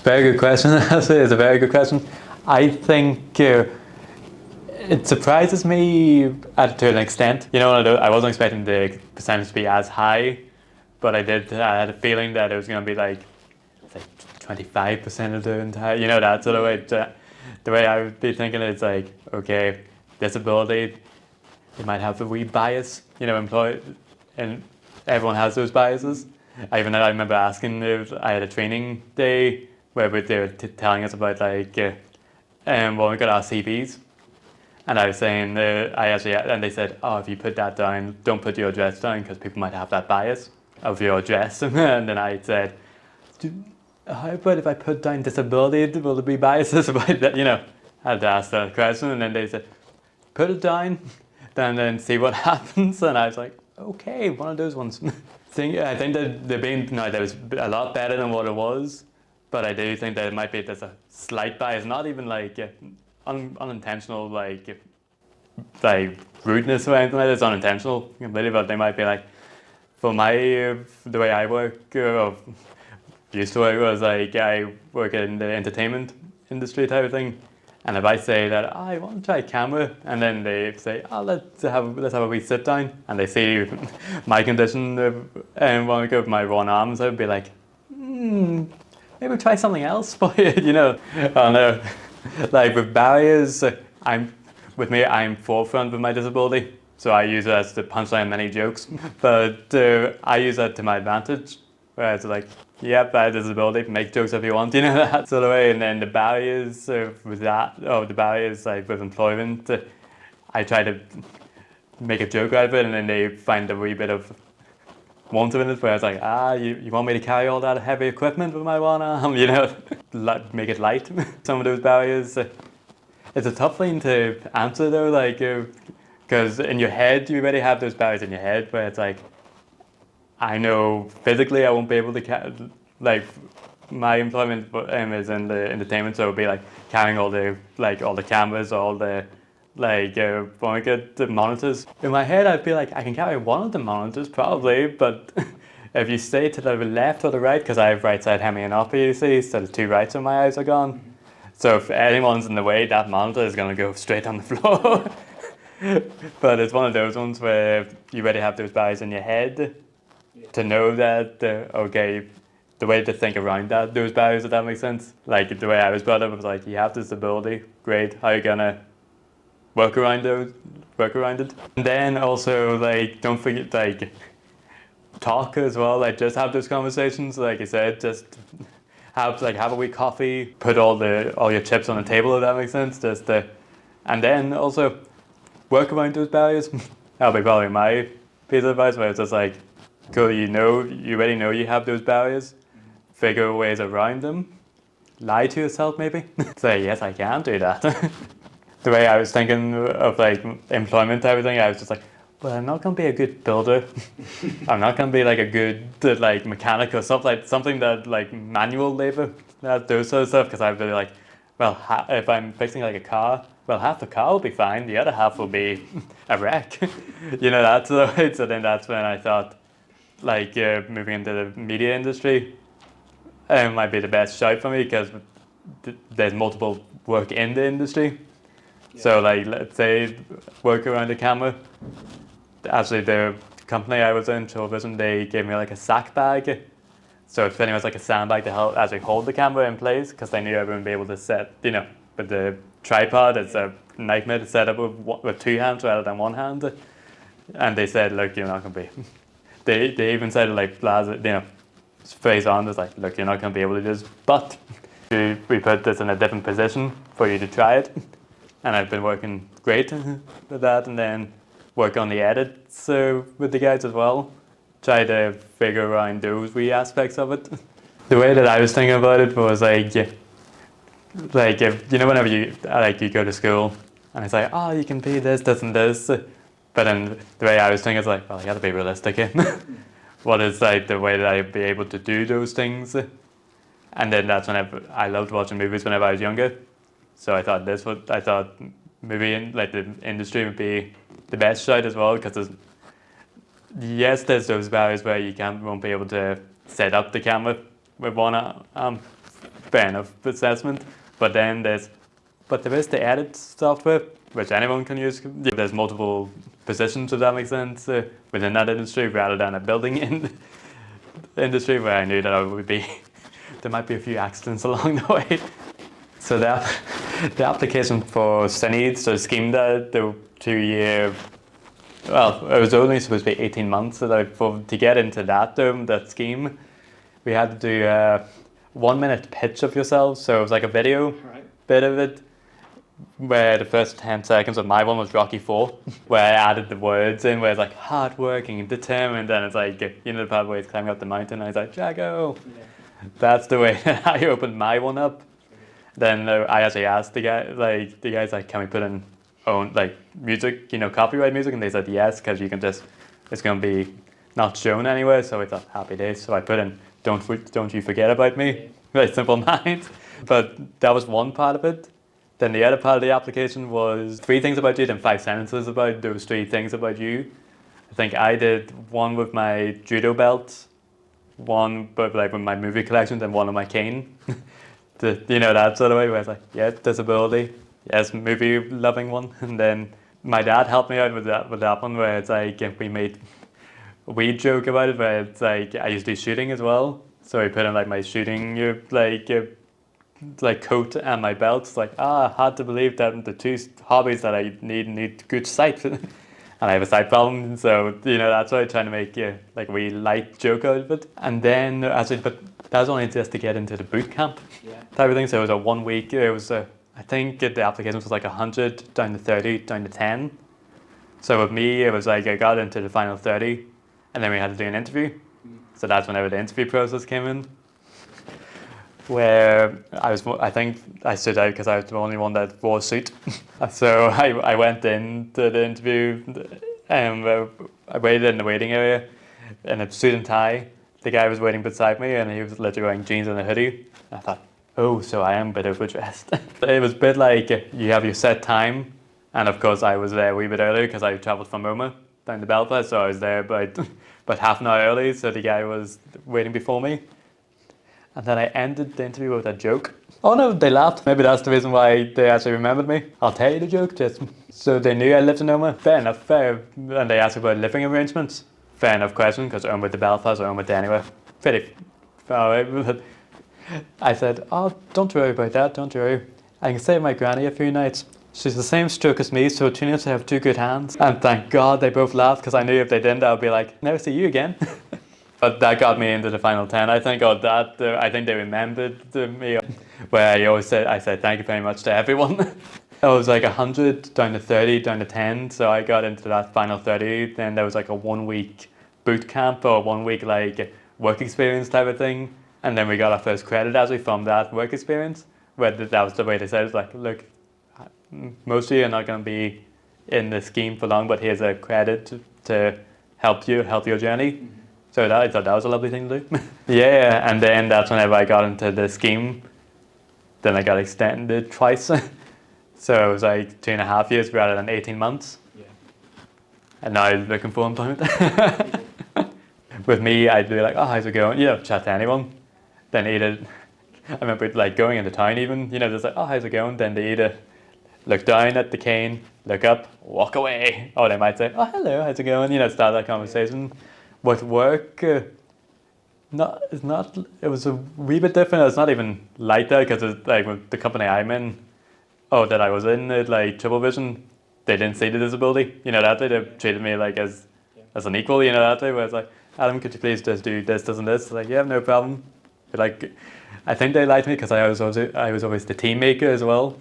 a very good question. It's a very good question. I think it surprises me to an extent. You know, I wasn't expecting the percentage to be as high, but I had a feeling that it was going to be like 25% of the entire, you know, that sort of way. The way I would be thinking it's like, okay, disability, you might have a wee bias, you know, and everyone has those biases. I remember asking if I had a training day where they were telling us about like, when we got our CVs, and I was saying, and they said, oh, if you put that down, don't put your address down because people might have that bias of your address. And then I said, how about if I put down disability, will there be biases about that? You know, I had to ask that question, and then they said, put it down, then see what happens. And I was like, okay, one of those ones. I think that that was a lot better than what it was, but I do think that it might be there's a slight bias, not even like unintentional like rudeness or anything like that. It's unintentional completely, but they might be like, for my the way I work or used to work was like I work in the entertainment industry type of thing. And if I say that I want to try a camera, and then they say, "Oh, let's have a wee sit down," and they see my condition and want to go with my one arms, I'd be like, maybe try something else for you, you know. I don't know. Like with barriers, I'm forefront with my disability, so I use it as the punchline of many jokes. But I use that to my advantage, where it's like, yep, I have disability, make jokes if you want, you know, that sort of way. And then the barriers like with employment, I try to make a joke out of it, and then they find a wee bit of warmth in it, where it's like, you want me to carry all that heavy equipment with my one arm, you know, make it light. Some of those barriers, it's a tough thing to answer though, like, because in your head, you already have those barriers in your head, where it's like, I know physically I won't be able to like my employment is in the entertainment, so it would be like carrying all the cameras, all the the monitors. In my head, I'd be like, I can carry one of the monitors probably, but if you stay to the left or the right, because I have right side hemianopia, you see, so the two rights of my eyes are gone. So if anyone's in the way, that monitor is going to go straight on the floor. But it's one of those ones where you already have those barriers in your head. To know that, okay, the way to think around those barriers, if that makes sense. Like the way I was brought up was like, you have this ability, great, how are you gonna work around it? And then also like, don't forget like, talk as well, like just have those conversations, like you said, just have a wee coffee, put all your chips on the table, if that makes sense, and then also work around those barriers. That'll be probably my piece of advice, where it's just like, cool, you already know you have those barriers, figure ways around them, lie to yourself maybe, say, yes, I can do that. The way I was thinking of like employment type of thing, I was just like, well, I'm not going to be a good builder. I'm not going to be like a good like mechanic or something that like manual labor, those sort of stuff, because I'd be like, well, if I'm fixing like a car, well, half the car will be fine, the other half will be a wreck. You know, that's the way. So then that's when I thought, like moving into the media industry might be the best shout for me, because there's multiple work in the industry. Yeah. So like, let's say work around the camera. Actually, the company I was in, television, they gave me like a sack bag. So it's pretty much like a sandbag to help actually hold the camera in place, because they knew I wouldn't be able to set, you know, with the tripod, it's a nightmare to set up with two hands rather than one hand. And they said, look, you're not going to be. They even said like plaza, you know, phrase on, it's like, look, you're not going to be able to do this, but we put this in a different position for you to try it. And I've been working great with that, and then work on the edits with the guys as well. Try to figure around those wee aspects of it. The way that I was thinking about it was like if, you know, whenever you go to school and it's like, oh, you can be this, and this. But then the way I was thinking is like, well, I gotta be realistic here. What is like the way that I'd be able to do those things? And then that's whenever I loved watching movies whenever I was younger. So I thought movie in like the industry would be the best shout as well, because there's those barriers where you won't be able to set up the camera with one arm. fair enough assessment. But then there is the edit software, which anyone can use. There's multiple positions, if that makes sense, within that industry, rather than a building industry where I knew that I would be. There might be a few accidents along the way. So the application for Trainee, so schemed the 2 year. Well, it was only supposed to be 18 months. So to get into that scheme, we had to do a 1 minute pitch of yourself. So it was like a video bit of it, where the first 10 seconds of my one was Rocky 4, where I added the words in, where it's like hardworking and determined, and it's like, the part where he's climbing up the mountain, and he's like, Jago. Yeah. That's the way that I opened my one up. Then I actually asked the guys, like, can we put in own, like, music, copyright music? And they said yes, because it's going to be not shown anywhere. So I thought, happy days. So I put in, don't you forget about me. Yeah. Very simple mind. But that was one part of it. Then the other part of the application was 3 things about you, then 5 sentences about those 3 things about you. I think I did one with my judo belt, one with my movie collection, then one on my cane. That sort of way where it's like, yeah, disability, yes, movie loving one. And then my dad helped me out with that one, where it's like, we made a wee joke about it, where it's like, I used to do shooting as well. So I put in like my shooting, coat and my belt. It's like, hard to believe that the 2 hobbies that I need good sight. And I have a sight problem, so that's why I'm trying to make like a wee light joke out of it. And then but that was only just to get into the boot camp type of thing. So it was a 1 week. It was I think the application was like 100 down to 30 down to 10. So with me, it was like I got into the final 30, and then we had to do an interview. So that's whenever the interview process came in, where I think I stood out because I was the only one that wore a suit. So I went into the interview, and I waited in the waiting area in a suit and tie. The guy was waiting beside me, and he was literally wearing jeans and a hoodie. And I thought, oh, so I am a bit overdressed. It was a bit like you have your set time, and of course I was there a wee bit earlier because I travelled from Roma down to Belfast, so I was there about half an hour early, so the guy was waiting before me. And then I ended the interview with a joke. Oh no, they laughed. Maybe that's the reason why they actually remembered me. I'll tell you the joke, so they knew I lived in Roma. Fair enough, and they asked about living arrangements. Fair enough question, because I'm with the Belfast or I'm with anywhere. Pretty far away. I said, oh, don't worry about that, don't worry. I can stay with my granny a few nights. She's the same stroke as me, so it turns to have 2 good hands. And thank God they both laughed, because I knew if they didn't, I'd be like, never see you again. But that got me into the final 10. I think I think they remembered me, where I said thank you very much to everyone. It was like 100 down to 30 down to 10, so I got into that final 30. Then there was like a 1 week boot camp or 1 week like work experience type of thing, and then we got our first credit actually from that work experience. Where that was the way they said it, like, look, most of you are not going to be in the scheme for long, but here's a credit to help your journey. So I thought that was a lovely thing to do. Yeah, and then that's whenever I got into the scheme. Then I got extended twice. So it was like 2.5 years rather than 18 months. Yeah. And now I'm looking for employment. With me, I'd be like, oh, how's it going? Chat to anyone. Then I remember like going into town even, just like, oh, how's it going? Then they either look down at the cane, look up, walk away. Or they might say, oh, hello, how's it going? Start that conversation. With work, it was a wee bit different. It's not even like that, because it's like with the company I'm in, that I was in, like Triple Vision, they didn't see the disability. That way they treated me like as an equal. That way where it's like, Adam, could you please just do this, and this? Like, yeah, no problem. But like, I think they liked me because I was always the team maker as well.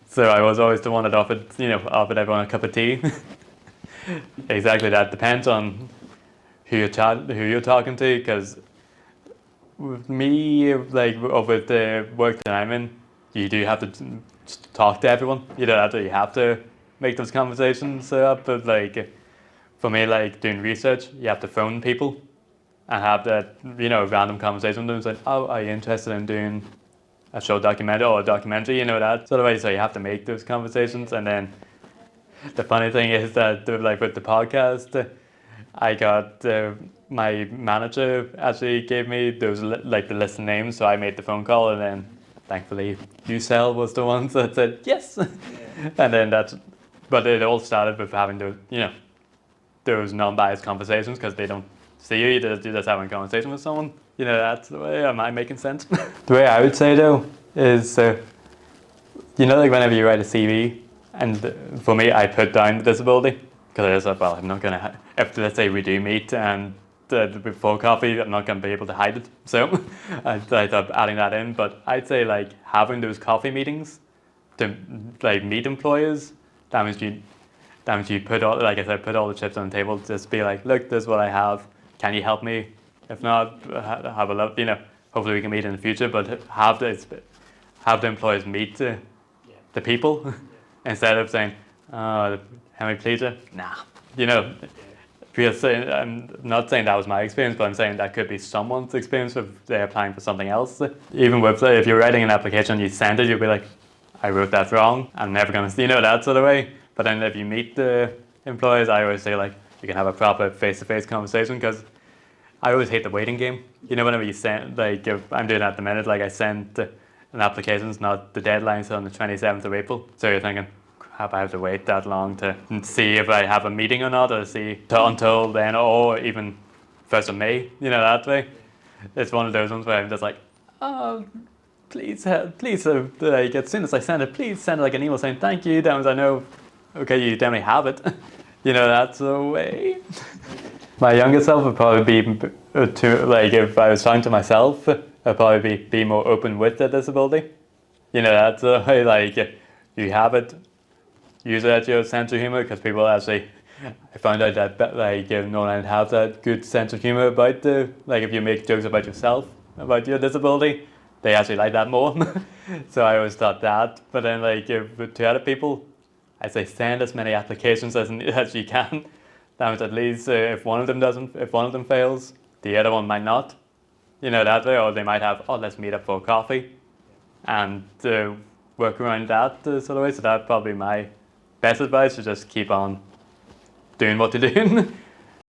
So I was always the one that offered everyone a cup of tea. Exactly, that depends on who you're talking to, because with me, like, with the work that I'm in, you do have to talk to everyone. You have to make those conversations up. But like, for me, like doing research, you have to phone people and have that random conversation with them. It's like, oh, are you interested in doing a short documentary or a documentary? That sort of way. So you have to make those conversations. And then the funny thing is that like with the podcast, I got my manager actually gave me those like the list of names, so I made the phone call, and then thankfully UCell was the ones that said yes, and then but it all started with having those non-biased conversations because they don't see you, you're just having a conversation with someone. That's the way. Am I making sense? The way I would say though is, like whenever you write a CV, and for me, I put down the disability because I just thought, well, I'm not gonna. If let's say we do meet and before coffee, I'm not gonna be able to hide it. So I thought adding that in, but I'd say like having those coffee meetings to like meet employers. That means you put all, like I said, put all the chips on the table. Just be like, look, this is what I have. Can you help me? If not, have a look. Hopefully we can meet in the future. But have the employers meet the people instead of saying, "Oh, Henry Pleaser." Nah, because I'm not saying that was my experience, but I'm saying that could be someone's experience if they're applying for something else. Even with if you're writing an application, you send it, you'll be like, I wrote that wrong. I'm never gonna, that sort of way. But then if you meet the employers, I always say like you can have a proper face-to-face conversation because I always hate the waiting game. Whenever you send, like if I'm doing that at the minute, like I send an application, it's not the deadline's on the 27th of April. So you're thinking, crap, I have to wait that long to see if I have a meeting or not, or see until then, or even 1st of May, that way. It's one of those ones where I'm just like, oh, please, like as soon as I send it, please send like an email saying thank you. That means I know, okay, you definitely have it. That's the way. My younger self would probably be like if I was talking to myself, I'd probably be more open with the disability. That's the way. Like you have it, use it as your sense of humor because people actually. I found out that like no one has that good sense of humor about like if you make jokes about yourself about your disability. They actually like that more. So I always thought that. But then like to other people, I say send as many applications as you can. That means at least if one of them fails, the other one might not. That way, or they might have, oh, let's meet up for coffee and work around that sort of way. So that's probably my best advice, to just keep on doing what you're doing.